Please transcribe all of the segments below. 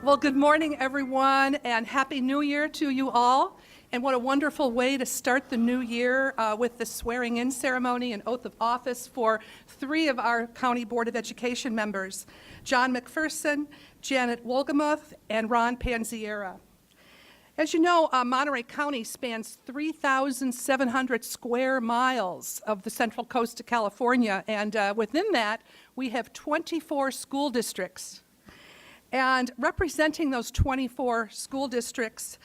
Well, good morning, everyone, and Happy New Year to you all. And what a wonderful way to start the new year with the swearing-in ceremony and oath of office for 3 of our County Board of Education members, John McPherson, Janet Wolgamuth, and Ron Panziera. As you know, Monterey County spans 3,700 square miles of the Central Coast of California, and within that, we have 24 school districts. And representing those 24 school districts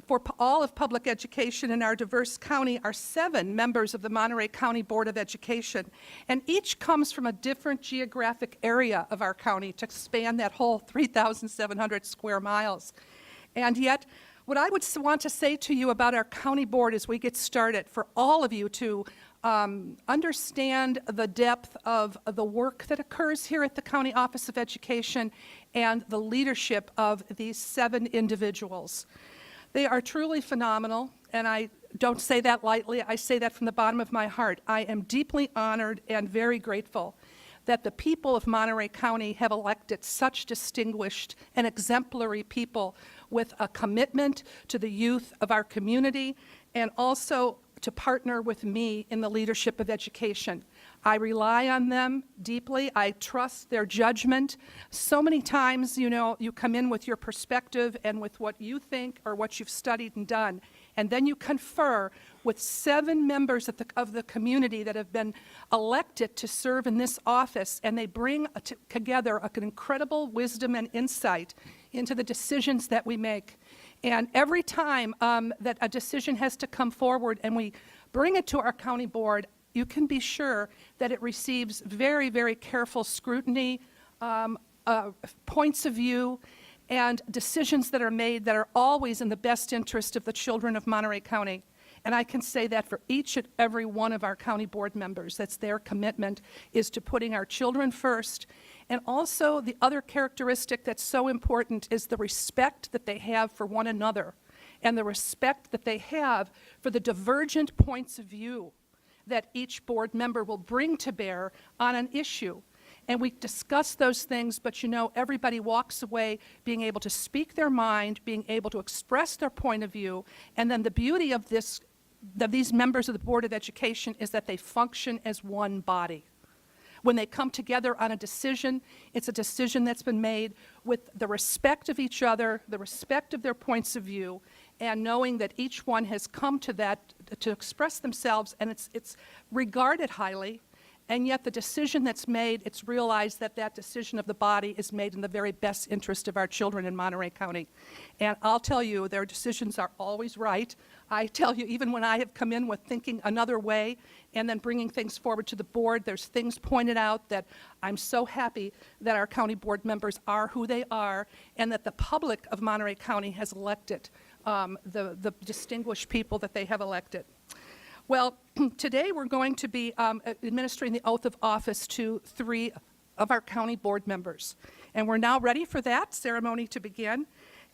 for all of public education in our diverse county are 7 members of the Monterey County Board of Education. And each comes from a different geographic area of our county to span that whole 3,700 square miles. And yet, what I would want to say to you about our county board as we get started, for all of you to understand the depth of the work that occurs here at the County Office of Education and the leadership of these 7 individuals. They are truly phenomenal, and I don't say that lightly. I say that from the bottom of my heart. I am deeply honored and very grateful that the people of Monterey County have elected such distinguished and exemplary people with a commitment to the youth of our community and also to partner with me in the leadership of education. I rely on them deeply. I trust their judgment. So many times, you know, you come in with your perspective and with what you think or what you've studied and done, and then you confer with 7 members of the community that have been elected to serve in this office, and they bring together an incredible wisdom and insight into the decisions that we make. And every time that a decision has to come forward and we bring it to our county board, you can be sure that it receives very, very careful scrutiny, points of view, and decisions that are made that are always in the best interest of the children of Monterey County. And I can say that for each and every one of our county board members, that's their commitment, is to putting our children first. And also the other characteristic that's so important is the respect that they have for one another and the respect that they have for the divergent points of view that each board member will bring to bear on an issue. And we discuss those things, but you know, everybody walks away being able to speak their mind, being able to express their point of view, and then the beauty of these members of the Board of Education is that they function as one body. When they come together on a decision, it's a decision that's been made with the respect of each other, the respect of their points of view, and knowing that each one has come to that to express themselves, and it's regarded highly, and yet the decision that's made, it's realized that that decision of the body is made in the very best interest of our children in Monterey County. And I'll tell you, their decisions are always right. I tell you, even when I have come in with thinking another way and then bringing things forward to the board, there's things pointed out that I'm so happy that our county board members are who they are and that the public of Monterey County has elected the distinguished people that they have elected. Well, today we're going to be administering the oath of office to 3 of our county board members. And we're now ready for that ceremony to begin.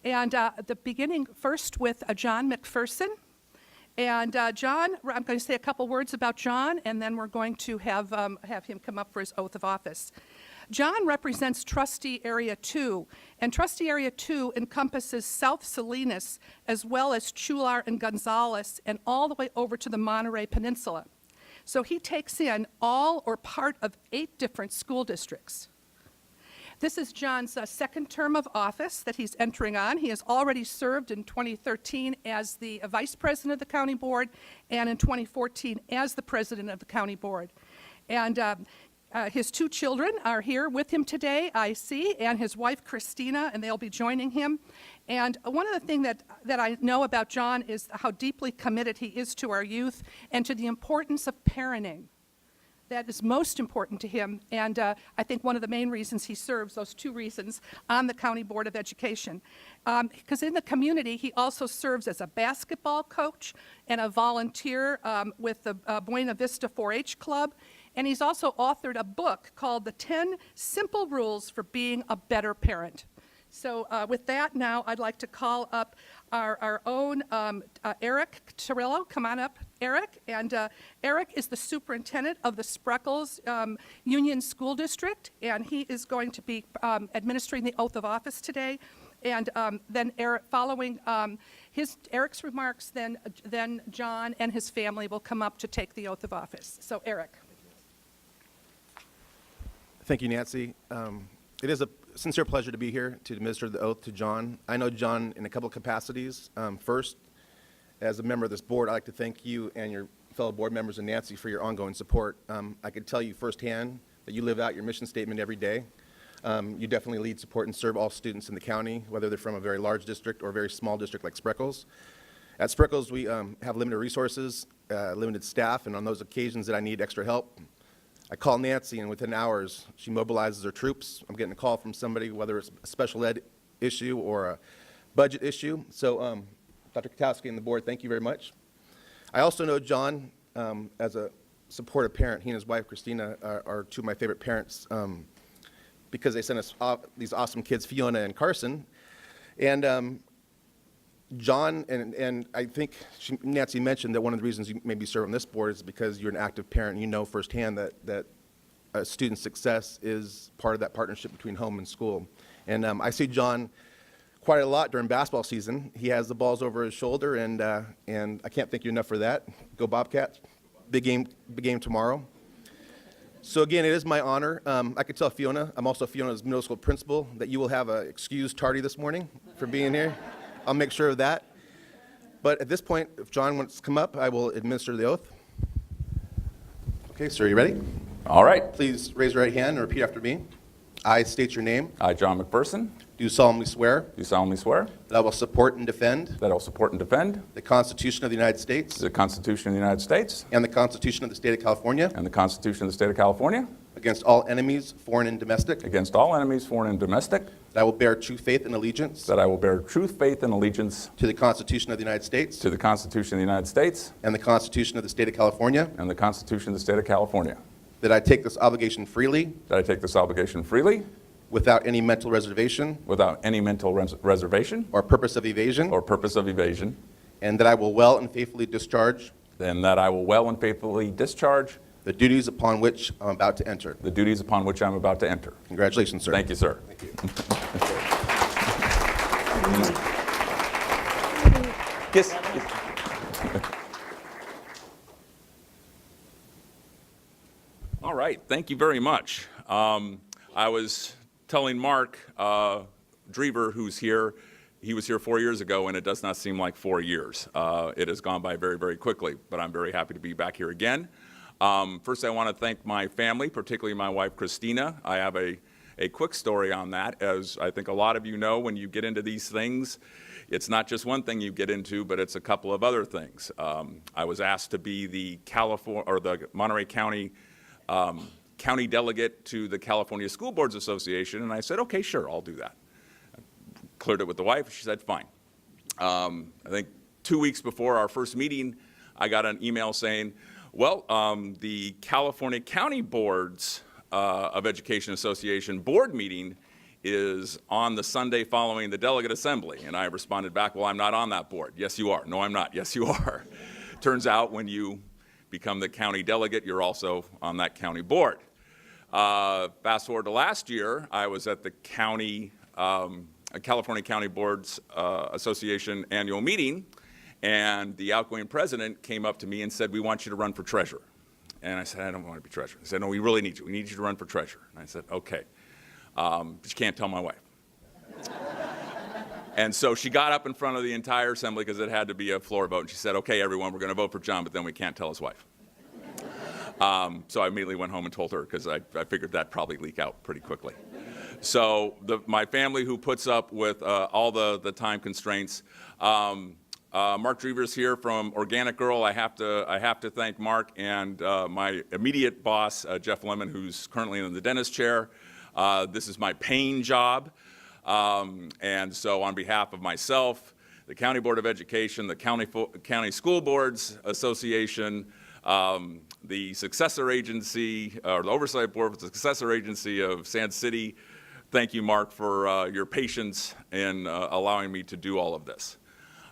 And the beginning first with John McPherson. And John, I'm going to say a couple words about John, and then we're going to have him come up for his oath of office. John represents Trustee Area 2, and Trustee Area 2 encompasses South Salinas as well as Chular and Gonzales and all the way over to the Monterey Peninsula. So he takes in all or part of 8 different school districts. This is John's second term of office that he's entering on. He has already served in 2013 as the vice president of the county board and in 2014 as the president of the county board. And his 2 children are here with him today, I see, and his wife, Christina, and they'll be joining him. And one of the things that I know about John is how deeply committed he is to our youth and to the importance of parenting. That is most important to him, and I think one of the main reasons he serves, those 2 reasons, on the County Board of Education. Because in the community, he also serves as a basketball coach and a volunteer with the Buena Vista 4-H Club, and he's also authored a book called The 10 Simple Rules for Being a Better Parent. So with that, now I'd like to call up our own Eric Torillo. Come on up, Eric. And Eric is the superintendent of the Spreckles Union School District, and he is going to be administering the oath of office today. And then Eric, following Eric's remarks, then John and his family will come up to take the oath of office. So Eric. Thank you, Nancy. It is a sincere pleasure to be here to administer the oath to John. I know John in a couple of capacities. First, as a member of this board, I'd like to thank you and your fellow board members and Nancy for your ongoing support. I could tell you firsthand that you live out your mission statement every day. You definitely lead, support, and serve all students in the county, whether they're from a very large district or a very small district like Spreckles. At Spreckles, we have limited resources, limited staff, and on those occasions that I need extra help, I call Nancy, and within hours, she mobilizes her troops. I'm getting a call from somebody, whether it's a special ed issue or a budget issue. So, Dr. Katowski and the board, thank you very much. I also know John as a supportive parent. He and his wife, Christina, are two of my favorite parents because they sent us these awesome kids, Fiona and Carson. And John, and I think Nancy mentioned that one of the reasons you maybe serve on this board is because you're an active parent and you know firsthand that a student's success is part of that partnership between home and school. And I see John quite a lot during basketball season. He has the balls over his shoulder, and I can't thank you enough for that. Go Bobcats. Big game tomorrow. So again, it is my honor. I could tell Fiona, I'm also Fiona's middle school principal, that you will have an excused tardy this morning for being here. I'll make sure of that. But at this point, if John wants to come up, I will administer the oath. Okay, sir, you ready? All right. Please raise your right hand and repeat after me. I state your name. I, John McPherson, Do solemnly swear do solemnly swear that I will support and defend that I will support and defend the Constitution of the United States the Constitution of the United States and the Constitution of the State of California and the Constitution of the State of California against all enemies, foreign and domestic, against all enemies, foreign and domestic, that I will bear true faith and allegiance that I will bear true faith and allegiance to the Constitution of the United States to the Constitution of the United States and the Constitution of the State of California, and the Constitution of the State of California, that I take this obligation freely that I take this obligation freely without any mental reservation without any mental reservation or purpose of evasion, or purpose of evasion, and that I will well and faithfully discharge and that I will well and faithfully discharge the duties upon which I'm about to enter. the duties upon which I'm about to enter. Congratulations, sir. Thank you, sir. Thank you. Kiss. All right, thank you very much. I was telling Mark Drever, who's here, he was here 4 years ago, and it does not seem like 4 years. It has gone by very, very quickly, but I'm very happy to be back here again. First, I want to thank my family, particularly my wife, Christina. I have a quick story on that. As I think a lot of you know, when you get into these things, it's not just one thing you get into, but it's a couple of other things. I was asked to be the Monterey County county delegate to the California School Boards Association, and I said, okay, sure, I'll do that. I cleared it with the wife. She said, fine. I think 2 weeks before our first meeting, I got an email saying, well, the California County Boards of Education Association board meeting is on the Sunday following the delegate assembly. And I responded back, well, I'm not on that board. Yes, you are. No, I'm not. Yes, you are. Turns out when you become the county delegate, you're also on that county board. Fast forward to last year, I was at the California County Boards Association annual meeting, and the outgoing president came up to me and said, we want you to run for treasurer. And I said, I don't want to be treasurer. He said, no, we really need you. We need you to run for treasurer. And I said, okay. But you can't tell my wife. And so she got up in front of the entire assembly, because it had to be a floor vote, and she said, okay, everyone, we're going to vote for John, but then we can't tell his wife. So I immediately went home and told her, because I figured that'd probably leak out pretty quickly. So my family, who puts up with all the time constraints, Mark Drever's here from Organic Girl. I have to thank Mark and my immediate boss, Jeff Lemon, who's currently in the dentist chair. This is my paying job. And so on behalf of myself, the County Board of Education, the County School Boards Association, the successor agency, or the Oversight Board of the Successor Agency of Sand City, thank you, Mark, for your patience in allowing me to do all of this.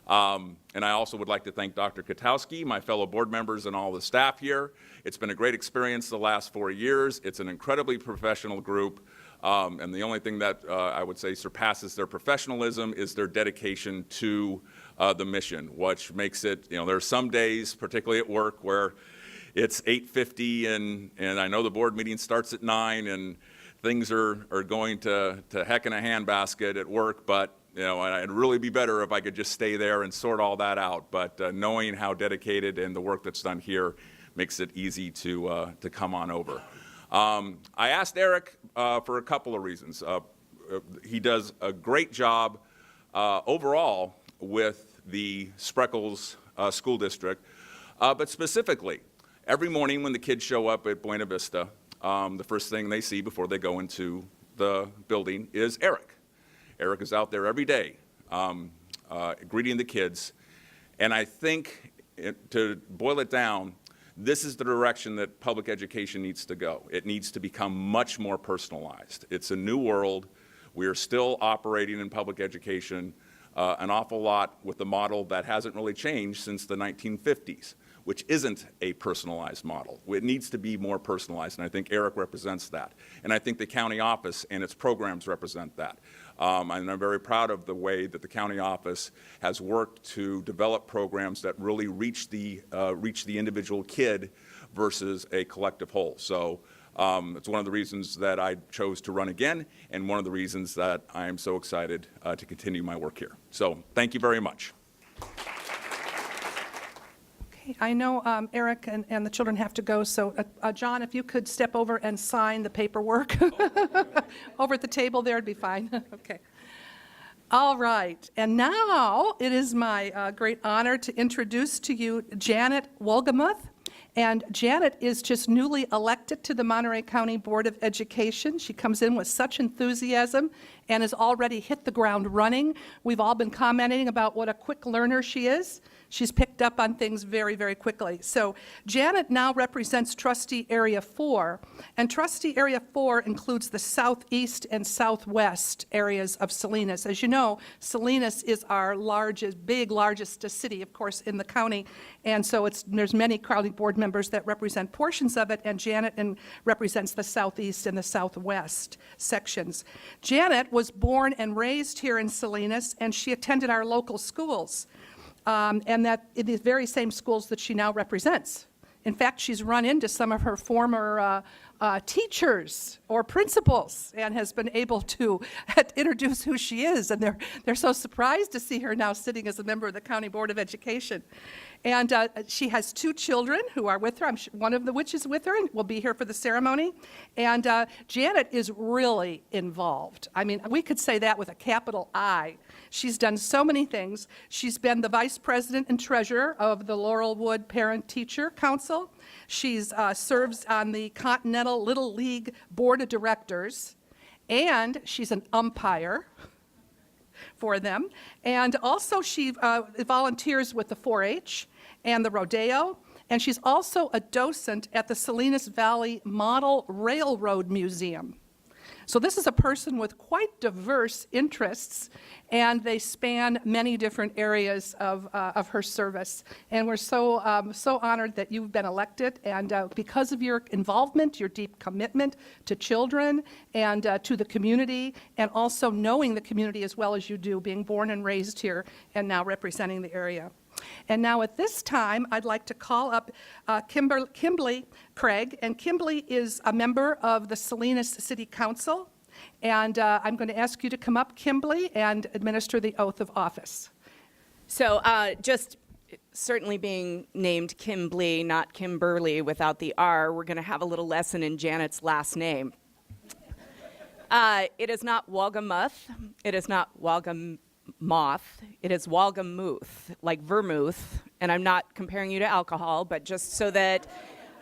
And I also would like to thank Dr. Katowski, my fellow board members, and all the staff here. It's been a great experience the last 4 years. It's an incredibly professional group. And the only thing that I would say surpasses their professionalism is their dedication to the mission, which makes it, there are some days, particularly at work, where it's 8:50 and I know the board meeting starts at 9 and things are going to heck in a handbasket at work, but it'd really be better if I could just stay there and sort all that out. But knowing how dedicated and the work that's done here makes it easy to come on over. I asked Eric for a couple of reasons. He does a great job overall with the Spreckles School District, but specifically, every morning when the kids show up at Buena Vista, the first thing they see before they go into the building is Eric. Eric is out there every day greeting the kids. And I think, to boil it down, this is the direction that public education needs to go. It needs to become much more personalized. It's a new world. We are still operating in public education an awful lot with the model that hasn't really changed since the 1950s, which isn't a personalized model. It needs to be more personalized, and I think Eric represents that. And I think the county office and its programs represent that. And I'm very proud of the way that the county office has worked to develop programs that really reach the individual kid versus a collective whole. So it's one of the reasons that I chose to run again, and one of the reasons that I am so excited to continue my work here. So thank you very much. Okay, I know Eric and the children have to go, so John, if you could step over and sign the paperwork over at the table there, it'd be fine. Okay. All right, and now it is my great honor to introduce to you Janet Wolgamuth. And Janet is just newly elected to the Monterey County Board of Education. She comes in with such enthusiasm and has already hit the ground running. We've all been commenting about what a quick learner she is. She's picked up on things very, very quickly. So Janet now represents Trustee Area 4, and Trustee Area 4 includes the southeast and southwest areas of Salinas. As you know, Salinas is our largest city, of course, in the county, and so there's many county board members that represent portions of it, and Janet represents the southeast and the southwest sections. Janet was born and raised here in Salinas, and she attended our local schools. And that in the very same schools that she now represents. In fact, she's run into some of her former teachers or principals and has been able to introduce who she is. And they're so surprised to see her now sitting as a member of the County Board of Education. And she has 2 children who are with her, one of which is with her and will be here for the ceremony. And Janet is really involved. I mean, we could say that with a capital I. She's done so many things. She's been the vice president and treasurer of the Laurelwood Parent-Teacher Council. She's serves on the Continental Little League Board of Directors, and she's an umpire for them. And also she volunteers with the 4-H and the rodeo, and she's also a docent at the Salinas Valley Model Railroad Museum. So this is a person with quite diverse interests, and they span many different areas of her service. And we're so honored that you've been elected, and because of your involvement, your deep commitment to children and to the community, and also knowing the community as well as you do, being born and raised here and now representing the area. And now at this time, I'd like to call up Kimberly Craig, and Kimberly is a member of the Salinas City Council, and I'm going to ask you to come up, Kimberly, and administer the oath of office. So just certainly being named Kimberly, not Kimberly without the R, we're going to have a little lesson in Janet's last name. It is not Wolgamuth. It is not Wolgamoth. It is Wolgamuth, like vermouth, and I'm not comparing you to alcohol, but just so that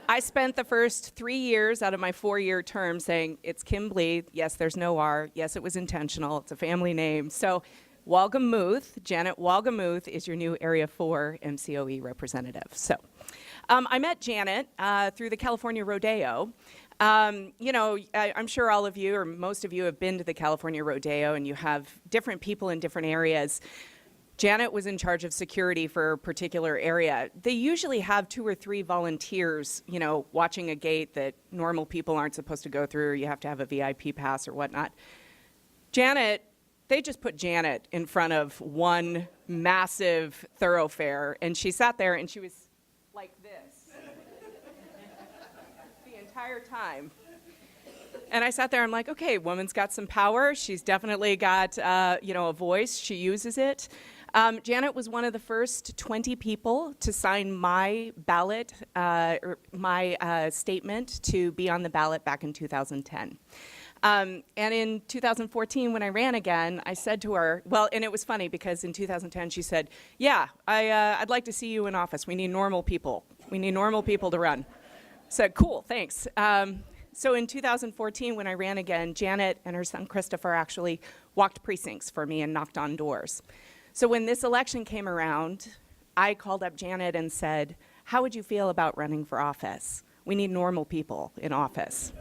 I spent the first 3 years out of my 4-year term saying, it's Kimberly, yes, there's no R, yes, it was intentional, it's a family name. So Wolgamuth, Janet Wolgamuth is your new Area 4 MCOE representative. So I met Janet through the California Rodeo. I'm sure all of you or most of you have been to the California Rodeo, and you have different people in different areas. Janet was in charge of security for a particular area. They usually have 2 or 3 volunteers, watching a gate that normal people aren't supposed to go through, or you have to have a VIP pass or whatnot. They just put Janet in front of one massive thoroughfare, and she sat there and she was like this the entire time. And I sat there, I'm like, okay, woman's got some power. She's definitely got, a voice. She uses it. Janet was one of the first 20 people to sign my ballot, my statement to be on the ballot back in 2010. And in 2014, when I ran again, I said to her, and it was funny because in 2010 she said, yeah, I'd like to see you in office. We need normal people. We need normal people to run. I said, cool, thanks. So in 2014, when I ran again, Janet and her son Christopher actually walked precincts for me and knocked on doors. So when this election came around, I called up Janet and said, how would you feel about running for office? We need normal people in office.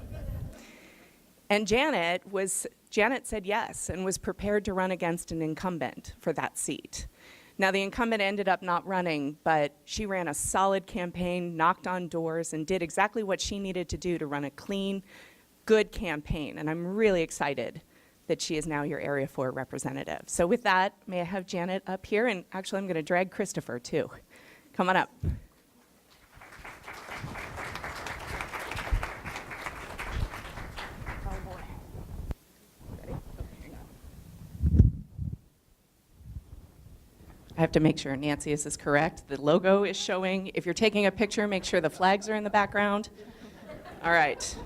And Janet said yes and was prepared to run against an incumbent for that seat. Now, the incumbent ended up not running, but she ran a solid campaign, knocked on doors, and did exactly what she needed to do to run a clean, good campaign. And I'm really excited that she is now your Area 4 representative. So with that, may I have Janet up here? And actually, I'm going to drag Christopher, too. Come on up. Oh, boy. Ready? Okay, hang on. I have to make sure, Nancy, is this correct? The logo is showing. If you're taking a picture, make sure the flags are in the background. All right.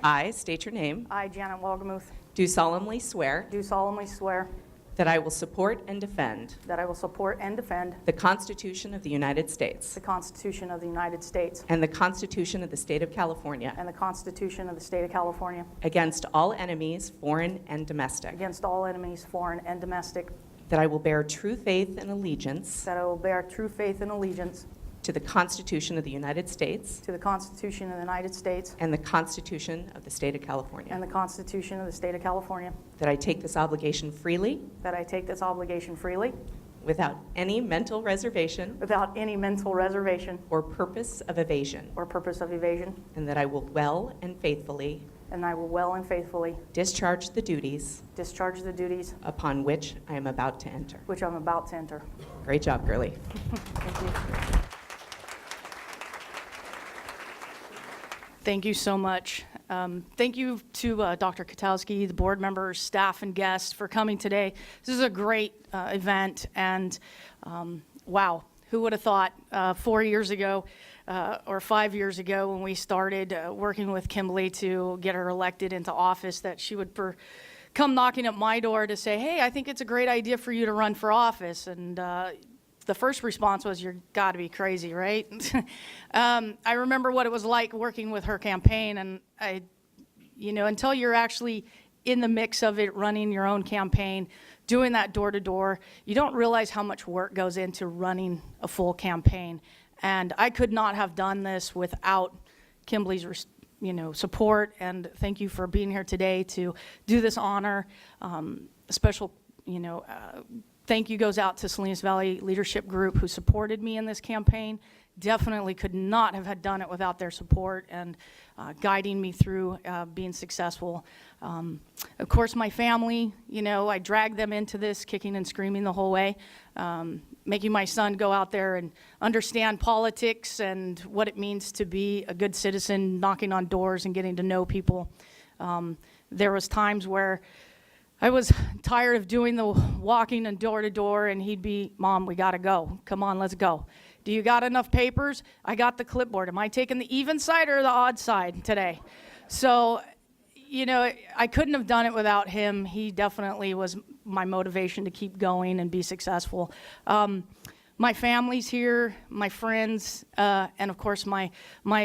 I state your name. I, Janet Walgamuth, Do solemnly swear do solemnly swear that I will support and defend that I will support and defend the Constitution of the United States the Constitution of the United States and the Constitution of the State of California and the Constitution of the State of California against all enemies, foreign and domestic, against all enemies, foreign and domestic, that I will bear true faith and allegiance that I will bear true faith and allegiance to the Constitution of the United States to the Constitution of the United States and the Constitution of the State of California, and the Constitution of the State of California, that I take this obligation freely that I take this obligation freely without any mental reservation without any mental reservation or purpose of evasion, or purpose of evasion, and that I will well and faithfully and I will well and faithfully discharge the duties discharge the duties upon which I am about to enter. which I'm about to enter. Great job, girlie. Thank you. Thank you so much. Thank you to Dr. Katowski, the board members, staff, and guests for coming today. This is a great event, and wow, who would have thought 4 years ago or 5 years ago when we started working with Kimberly to get her elected into office that she would come knocking at my door to say, hey, I think it's a great idea for you to run for office. And the first response was, you're got to be crazy, right? I remember what it was like working with her campaign, and until you're actually in the mix of it, running your own campaign, doing that door to door, you don't realize how much work goes into running a full campaign. And I could not have done this without Kimberly's support, and thank you for being here today to do this honor. A special, thank you goes out to Salinas Valley Leadership Group who supported me in this campaign. Definitely could not have done it without their support and guiding me through being successful. Of course, my family, I dragged them into this, kicking and screaming the whole way, making my son go out there and understand politics and what it means to be a good citizen, knocking on doors and getting to know people. There was times where I was tired of doing the walking and door to door, and he'd be, Mom, we gotta go. Come on, let's go. Do you got enough papers? I got the clipboard. Am I taking the even side or the odd side today? So, I couldn't have done it without him. He definitely was my motivation to keep going and be successful. My family's here, my friends, and of course my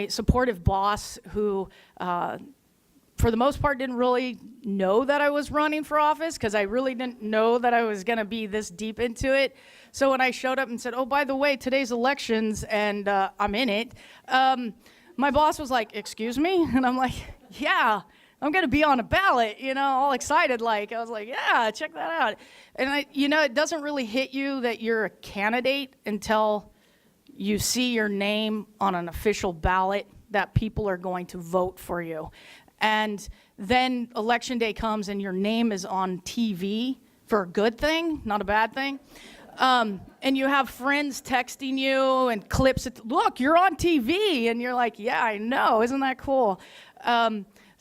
supportive boss who, for the most part, didn't really know that I was running for office because I really didn't know that I was going to be this deep into it. So when I showed up and said, oh, by the way, today's elections and I'm in it, my boss was like, excuse me? And I'm like, yeah, I'm going to be on a ballot, all excited. Like, I was like, yeah, check that out. And it doesn't really hit you that you're a candidate until you see your name on an official ballot that people are going to vote for you. And then election day comes and your name is on TV for a good thing, not a bad thing. And you have friends texting you and clips. Look, you're on TV. And you're like, yeah, I know. Isn't that cool?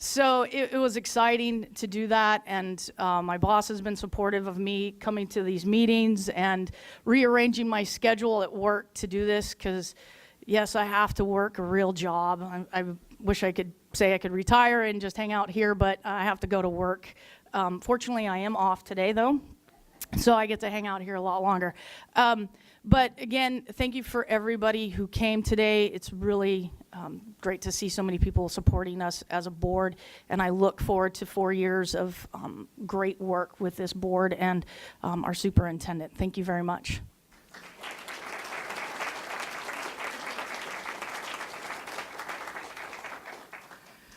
So it was exciting to do that. And my boss has been supportive of me coming to these meetings and rearranging my schedule at work to do this because, yes, I have to work a real job. I wish I could say I could retire and just hang out here, but I have to go to work. Fortunately, I am off today, though. So I get to hang out here a lot longer. But again, thank you for everybody who came today. It's really great to see so many people supporting us as a board. And I look forward to 4 years of great work with this board and our superintendent. Thank you very much.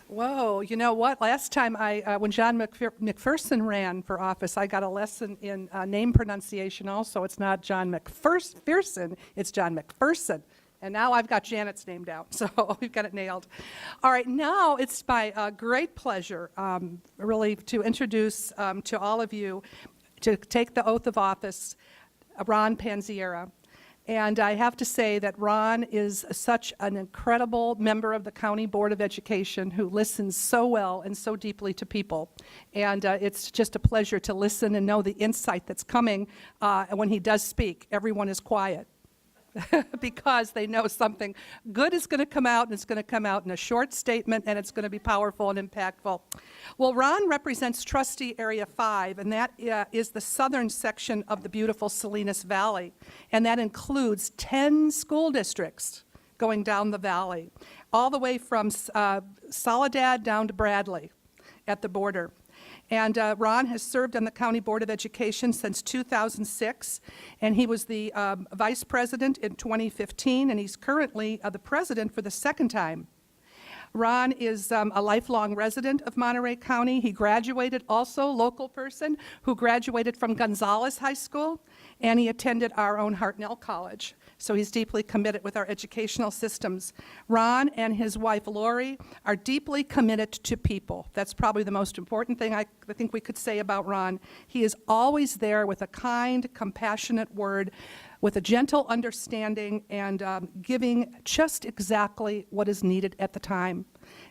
Whoa, you know what? Last time when John McPherson ran for office, I got a lesson in name pronunciation also. It's not John McPherson, it's John McPherson. And now I've got Janet's name down, so we've got it nailed. All right, now it's my great pleasure, really, to introduce to all of you to take the oath of office, Ron Panziera. And I have to say that Ron is such an incredible member of the County Board of Education who listens so well and so deeply to people. And it's just a pleasure to listen and know the insight that's coming. And when he does speak, everyone is quiet because they know something good is going to come out, and it's going to come out in a short statement, and it's going to be powerful and impactful. Well, Ron represents Trustee Area 5, and that is the southern section of the beautiful Salinas Valley, and that includes 10 school districts going down the valley, all the way from Soledad down to Bradley at the border. And Ron has served on the County Board of Education since 2006, and he was the vice president in 2015, and he's currently the president for the second time. Ron is a lifelong resident of Monterey County. He graduated also, local person, who graduated from Gonzales High School, and he attended our own Hartnell College. So he's deeply committed with our educational systems. Ron and his wife, Lori, are deeply committed to people. That's probably the most important thing I think we could say about Ron. He is always there with a kind, compassionate word, with a gentle understanding, and giving just exactly what is needed at the time.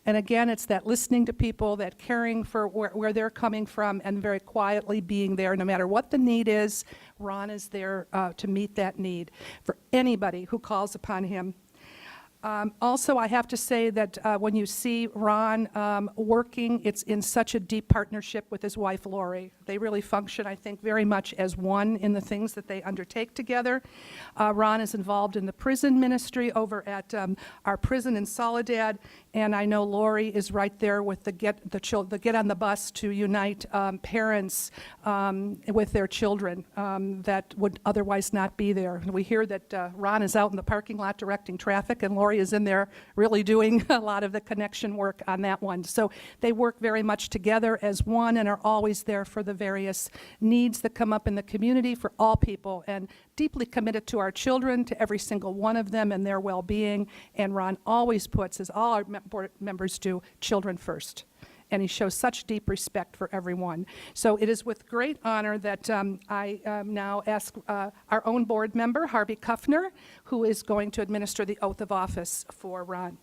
And again, it's that listening to people, that caring for where they're coming from, and very quietly being there. No matter what the need is, Ron is there to meet that need for anybody who calls upon him. Also, I have to say that when you see Ron working, it's in such a deep partnership with his wife, Lori. They really function, I think, very much as one in the things that they undertake together. Ron is involved in the prison ministry over at our prison in Soledad, and I know Lori is right there with the Get on the Bus to unite parents with their children that would otherwise not be there. And we hear that Ron is out in the parking lot directing traffic, and Lori is in there really doing a lot of the connection work on that one. So they work very much together as one and are always there for the various needs that come up in the community for all people, and deeply committed to our children, to every single one of them and their well-being. And Ron always puts, as all our board members do, children first. And he shows such deep respect for everyone. So it is with great honor that I now ask our own board member, Harvey Kuffner, who is going to administer the oath of office for Ron.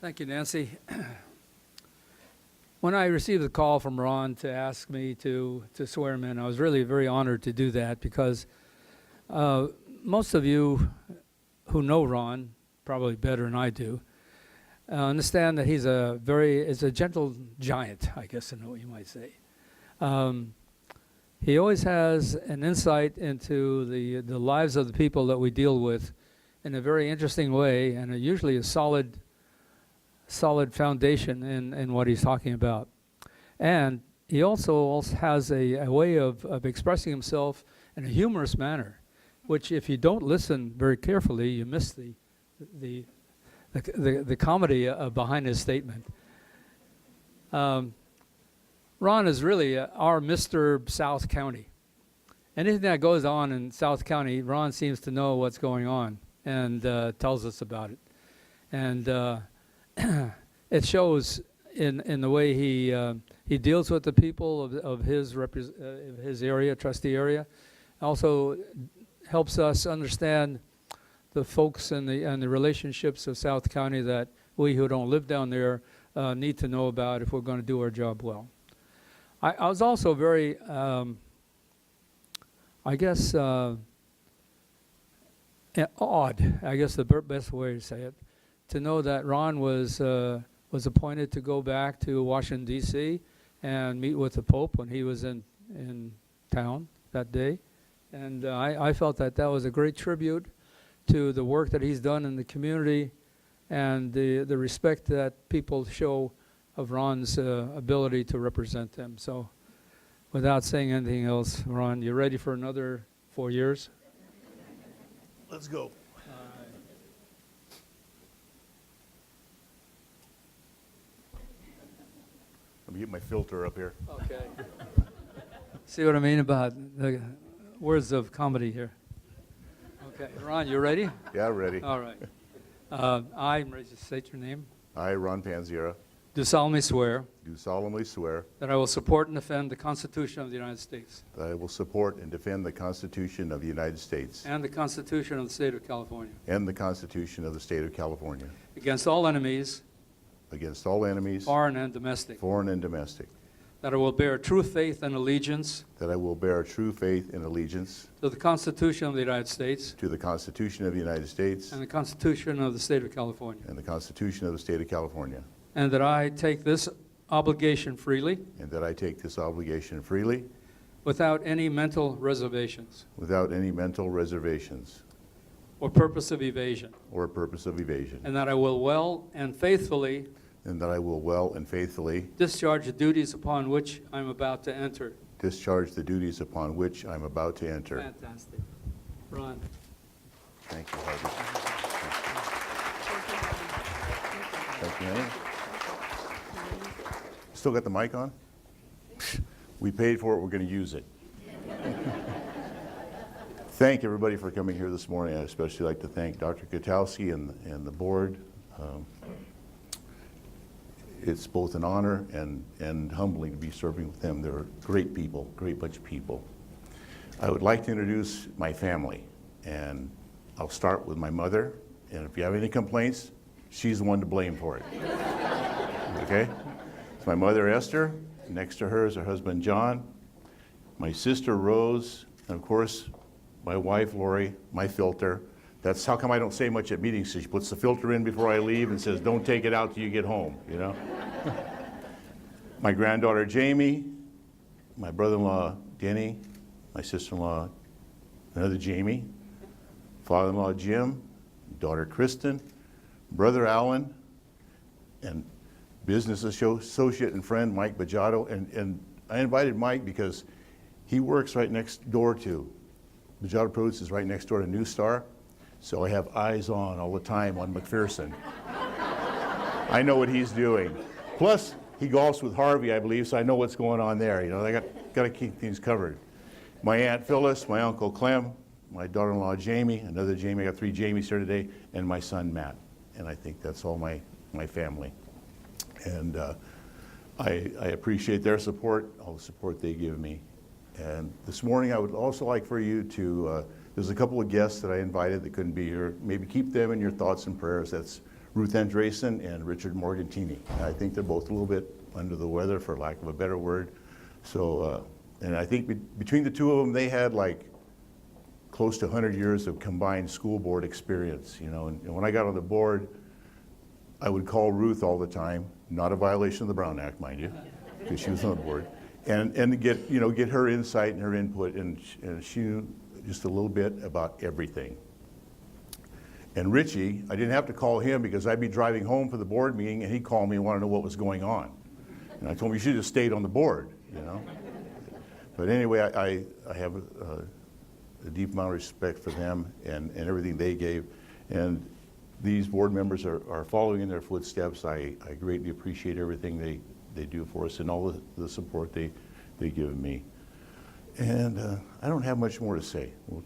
Thank you, Nancy. When I received the call from Ron to ask me to swear him in, I was really very honored to do that, because most of you who know Ron, probably better than I do, understand that he's a gentle giant, I guess, in what you might say. He always has an insight into the lives of the people that we deal with in a very interesting way, and usually a solid foundation in what he's talking about. And he also has a way of expressing himself in a humorous manner, which if you don't listen very carefully, you miss the the comedy behind his statement. Ron is really our Mr. South County. Anything that goes on in South County, Ron seems to know what's going on and tells us about it. And it shows in the way he deals with the people of his area, trustee area. Also helps us understand the folks and the relationships of South County that we who don't live down there need to know about if we're going to do our job well. I was also very, I guess, odd, I guess the best way to say it, to know that Ron was appointed to go back to Washington, D.C. and meet with the Pope when he was in town that day. And I felt that was a great tribute to the work that he's done in the community and the respect that people show of Ron's ability to represent them. So without saying anything else, Ron, you ready for another 4 years? Let's go. Let me get my filter up here. Okay. See what I mean about the words of comedy here? Okay, Ron, you ready? Yeah, ready. All right. I, ready to state your name, I, Ron Panziera, do solemnly swear do solemnly swear that I will support and defend the Constitution of the United States that I will support and defend the Constitution of the United States and the Constitution of the State of California and the Constitution of the State of California against all enemies, against all enemies, foreign and domestic, foreign and domestic, that I will bear true faith and allegiance that I will bear true faith and allegiance to the Constitution of the United States to the Constitution of the United States and the Constitution of the State of California, and the Constitution of the State of California, and that I take this obligation freely and that I take this obligation freely without any mental reservations without any mental reservations or purpose of evasion, or purpose of evasion, and that I will well and faithfully and that I will well and faithfully discharge the duties upon which I'm about to enter. discharge the duties upon which I'm about to enter. Fantastic. Ron. Thank you, Harvey. Thank you, Annie. Still got the mic on? We paid for it, we're going to use it. Thank everybody for coming here this morning. I'd especially like to thank Dr. Kotowski and the board. It's both an honor and humbling to be serving with them. They're great people, great bunch of people. I would like to introduce my family, and I'll start with my mother, and if you have any complaints, she's the one to blame for it. Okay? It's my mother, Esther. Next to her is her husband, John. My sister, Rose, and of course, my wife, Lori, my filter. That's how come I don't say much at meetings. She puts the filter in before I leave and says, don't take it out till you get home, you know? My granddaughter, Jamie, my brother-in-law, Denny, my sister-in-law, another Jamie, father-in-law, Jim, daughter, Kristen, brother, Alan, and business associate and friend, Mike Bajato. And I invited Mike because he works right next door to, Bajato Produce is right next door to New Star. So I have eyes on all the time on McPherson. I know what he's doing. Plus, he golfs with Harvey, I believe, so I know what's going on there. You know, I got to keep things covered. My Aunt Phyllis, my Uncle Clem, my daughter-in-law Jamie, another Jamie, I got 3 Jamies here today, and my son Matt. And I think that's all my family. And I appreciate their support, all the support they give me. And this morning I would also like for you to, there's a couple of guests that I invited that couldn't be here. Maybe keep them in your thoughts and prayers. That's Ruth Andresen and Richard Morgantini. I think they're both a little bit under the weather, for lack of a better word. So, and I think between the two of them, they had like close to 100 years of combined school board experience, you know. And when I got on the board, I would call Ruth all the time, not a violation of the Brown Act, mind you, because she was on the board, and get her insight and her input, and she knew just a little bit about everything. And Richie, I didn't have to call him because I'd be driving home for the board meeting, and he'd call me and want to know what was going on. And I told him, you should have stayed on the board, you know. But anyway, I have a deep amount of respect for them and everything they gave. And these board members are following in their footsteps. I greatly appreciate everything they do for us and all the support they give me. And I don't have much more to say. We'll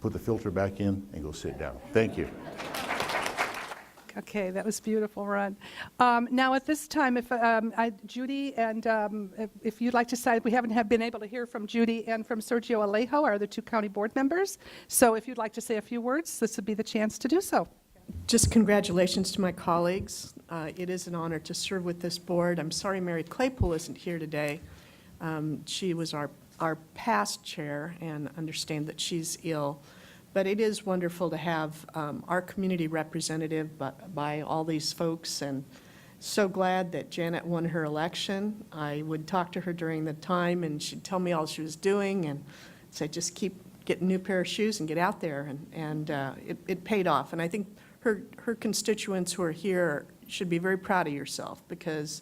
put the filter back in and go sit down. Thank you. Okay, that was beautiful, Ron. Now, at this time, if Judy and if you'd like to decide, we haven't been able to hear from Judy and from Sergio Alejo, our other two county board members. So if you'd like to say a few words, this would be the chance to do so. Just congratulations to my colleagues. It is an honor to serve with this board. I'm sorry Mary Claypool isn't here today. She was our past chair, and understand that she's ill. But it is wonderful to have our community represented by all these folks, and so glad that Janet won her election. I would talk to her during the time, and she'd tell me all she was doing, and say, just keep getting a new pair of shoes and get out there, and it paid off. And I think her constituents who are here should be very proud of yourself, because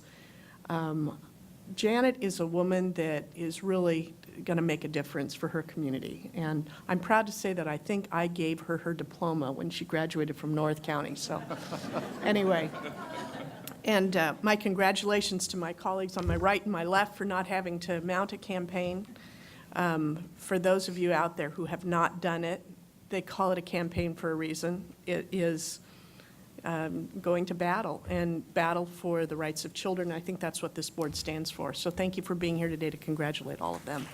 Janet is a woman that is really going to make a difference for her community. And I'm proud to say that I think I gave her her diploma when she graduated from North County. So anyway, and my congratulations to my colleagues on my right and my left for not having to mount a campaign. For those of you out there who have not done it, they call it a campaign for a reason. It is going to battle, and battle for the rights of children. I think that's what this board stands for. So thank you for being here today to congratulate all of them.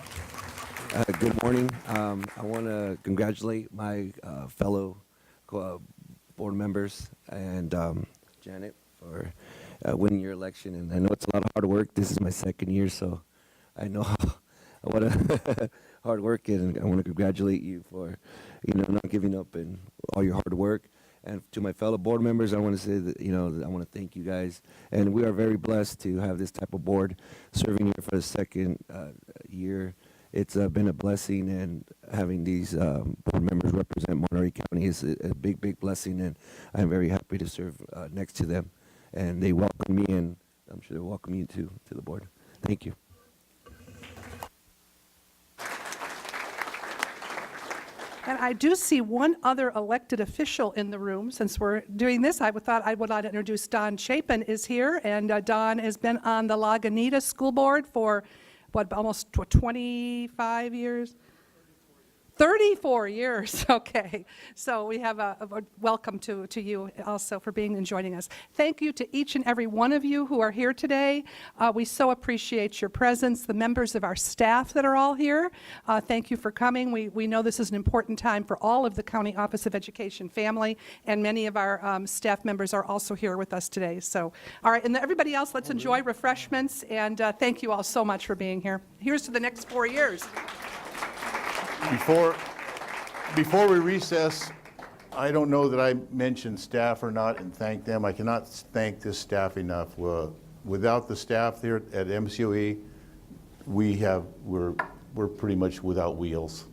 Good morning. I want to congratulate my fellow board members and Janet for winning your election. And I know it's a lot of hard work. This is my second year, so I know what a hard work is. And I want to congratulate you for, not giving up and all your hard work. And to my fellow board members, I want to say that, I want to thank you guys. And we are very blessed to have this type of board serving here for the second year. It's been a blessing, and having these board members represent Monterey County is a big, big blessing. And I'm very happy to serve next to them. And they welcome me, and I'm sure they'll welcome you to the board. Thank you. And I do see one other elected official in the room. Since we're doing this, I thought I would like to introduce Don Chapin is here. And Don has been on the Lagunitas School Board for, almost 25 years? 34 years, okay. So we have a welcome to you also for being and joining us. Thank you to each and every one of you who are here today. We so appreciate your presence, the members of our staff that are all here. Thank you for coming. We know this is an important time for all of the County Office of Education family, and many of our staff members are also here with us today. So, all right, and everybody else, let's enjoy refreshments, and thank you all so much for being here. Here's to the next 4 years. Before we recess, I don't know that I mentioned staff or not and thank them. I cannot thank this staff enough. Without the staff there at MCOE, we're pretty much without wheels.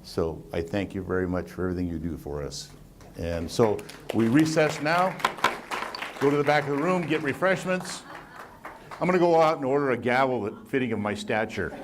So I thank you very much for everything you do for us. And so we recess now, go to the back of the room, get refreshments. I'm going to go out and order a gavel fitting of my stature.